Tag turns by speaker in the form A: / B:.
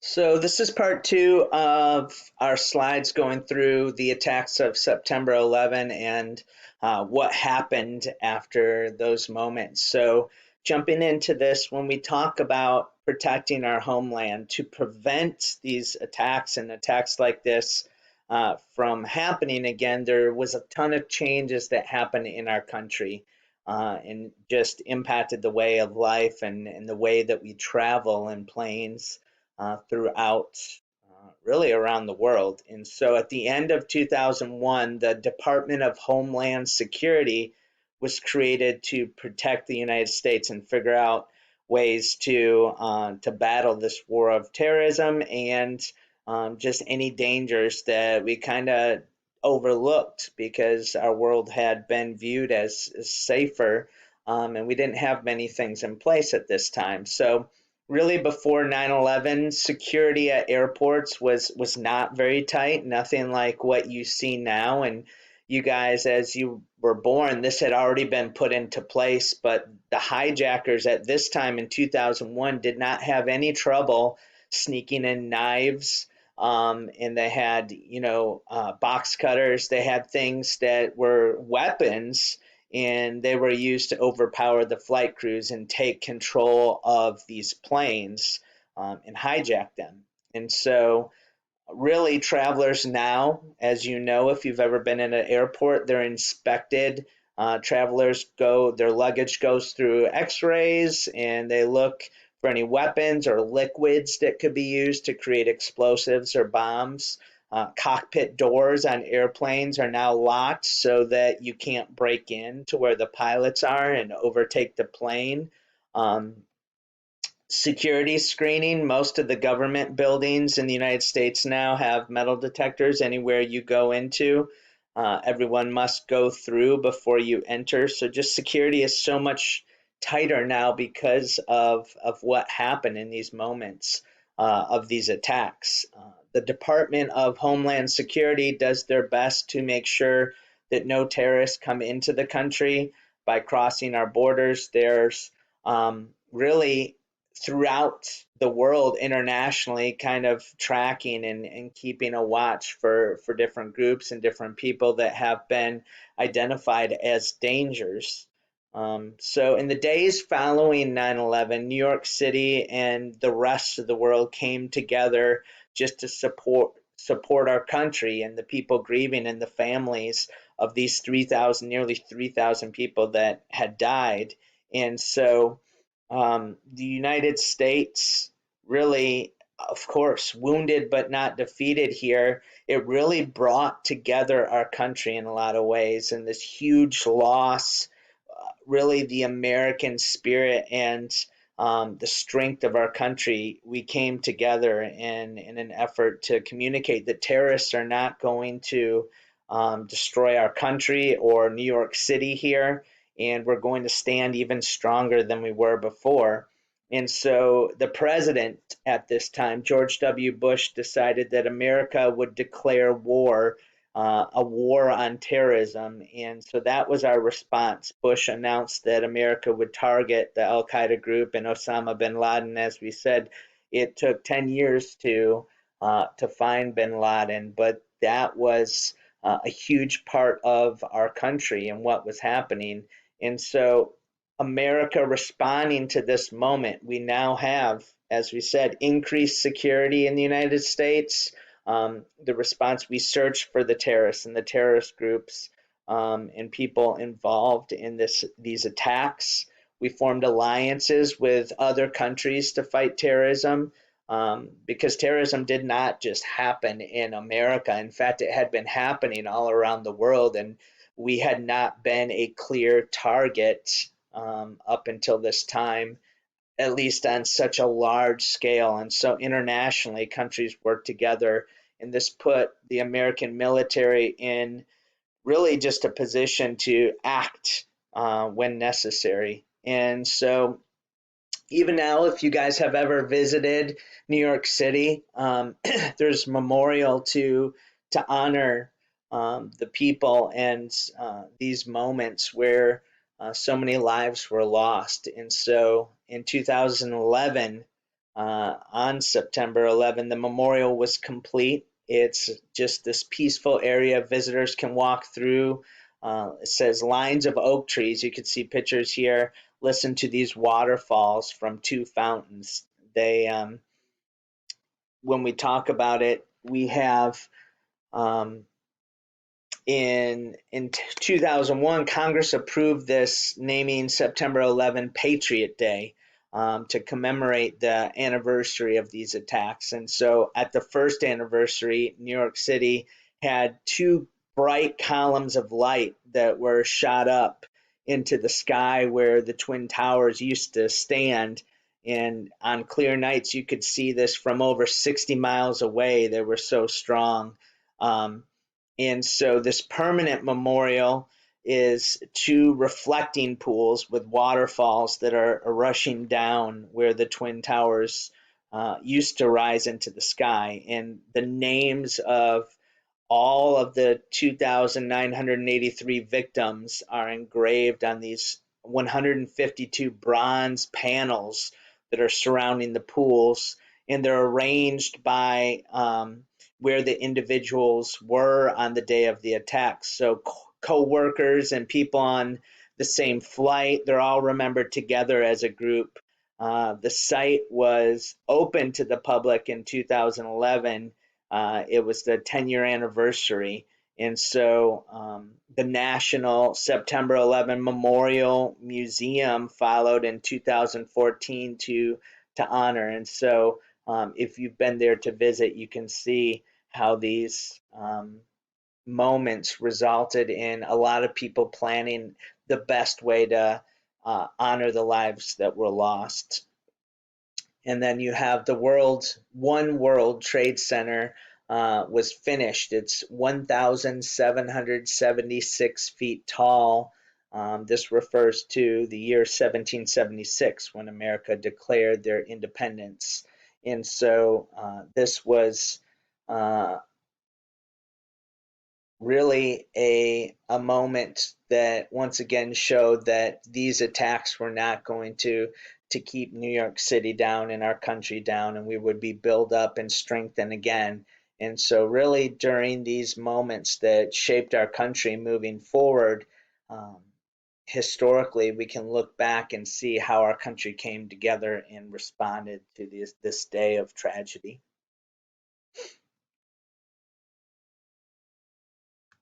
A: So this is part two of our slides going through the attacks of September 11 and what happened after those moments. So jumping into this, when we talk about protecting our homeland to prevent these attacks and attacks like this from happening again, there was a ton of changes that happened in our country. And just impacted the way of life and the way that we travel in planes throughout really around the world. And so at the end of 2001, the Department of Homeland Security was created to protect the United States and figure out ways to battle this war of terrorism and just any dangers that we kind of overlooked because our world had been viewed as safer, and we didn't have many things in place at this time. So really before 9/11, security at airports was not very tight, nothing like what you see now. And you guys, as you were born, this had already been put into place, but the hijackers at this time in 2001 did not have any trouble sneaking in knives. And they had, box cutters. They had things that were weapons, and they were used to overpower the flight crews and take control of these planes, and hijack them. And so, really, travelers now, as you know, if you've ever been in an airport, they're inspected. Travelers go, their luggage goes through x rays and they look for any weapons or liquids that could be used to create explosives or bombs. Cockpit doors on airplanes are now locked so that you can't break in to where the pilots are and overtake the plane. Um, Security screening. Most of the government buildings in the United States now have metal detectors anywhere you go into. Everyone must go through before you enter. So just security is so much tighter now because of what happened in these moments of these attacks. The Department of Homeland Security does their best to make sure that no terrorists come into the country by crossing our borders. There's really throughout the world internationally kind of tracking and keeping a watch for different groups and different people that have been identified as dangers. So in the days following 9/11, New York City and the rest of the world came together just to support our country and the people grieving and the families of these 3,000, nearly 3,000 people that had died. And so the United States really, of course, wounded but not defeated here. It really brought together our country in a lot of ways, and this huge loss, really the American spirit and the strength of our country. We came together in an effort to communicate that terrorists are not going to destroy our country or New York City here, and we're going to stand even stronger than we were before. And so the president at this time, George W. Bush, decided that America would declare war, a war on terrorism. And so that was our response. Bush announced that America would target the Al Qaeda group and Osama bin Laden. As we said, it took 10 years to find bin Laden, but that was a huge part of our country and what was happening. And so, America responding to this moment, we now have, as we said, increased security in the United States. The response, we searched for the terrorists and the terrorist groups, and people involved in these attacks. We formed alliances with other countries to fight terrorism, because terrorism did not just happen in America. In fact, it had been happening all around the world, and we had not been a clear target up until this time, at least on such a large scale. And so internationally, countries worked together, and this put the American military in really just a position to act when necessary. And so even now, if you guys have ever visited New York City, there's a memorial to honor the people and these moments where so many lives were lost. And so in 2011, on September 11. The memorial was complete. It's just this peaceful area visitors can walk through. It says lines of oak trees. You can see pictures here. Listen to these waterfalls from two fountains. They, when we talk about it, we have um, in 2001, Congress approved this, naming September 11 Patriot Day, to commemorate the anniversary of these attacks. And so at the first anniversary, New York City had two bright columns of light that were shot up into the sky where the Twin Towers used to stand. And on clear nights, you could see this from over 60 miles away. They were so strong. Um, and so this permanent memorial is two reflecting pools with waterfalls that are rushing down where the Twin Towers used to rise into the sky. And the names of all of the 2,983 victims are engraved on these 152 bronze panels that are surrounding the pools, and they're arranged by where the individuals were on the day of the attack. So co-workers and people on the same flight, they're all remembered together as a group. The site was open to the public in 2011. It was the 10-year anniversary. And so the National September 11 Memorial Museum followed in 2014 to honor. And so if you've been there to visit, you can see how these moments resulted in a lot of people planning the best way to honor the lives that were lost. And then you have the One World Trade Center was finished. It's 1,776 feet tall. This refers to the year 1776 when America declared their independence. And so this was uh, really a moment that once again showed that these attacks were not going to keep New York City down and our country down, and we would be built up and strengthened again. And so really during these moments that shaped our country moving forward, um, historically we can look back and see how our country came together and responded to this day of tragedy.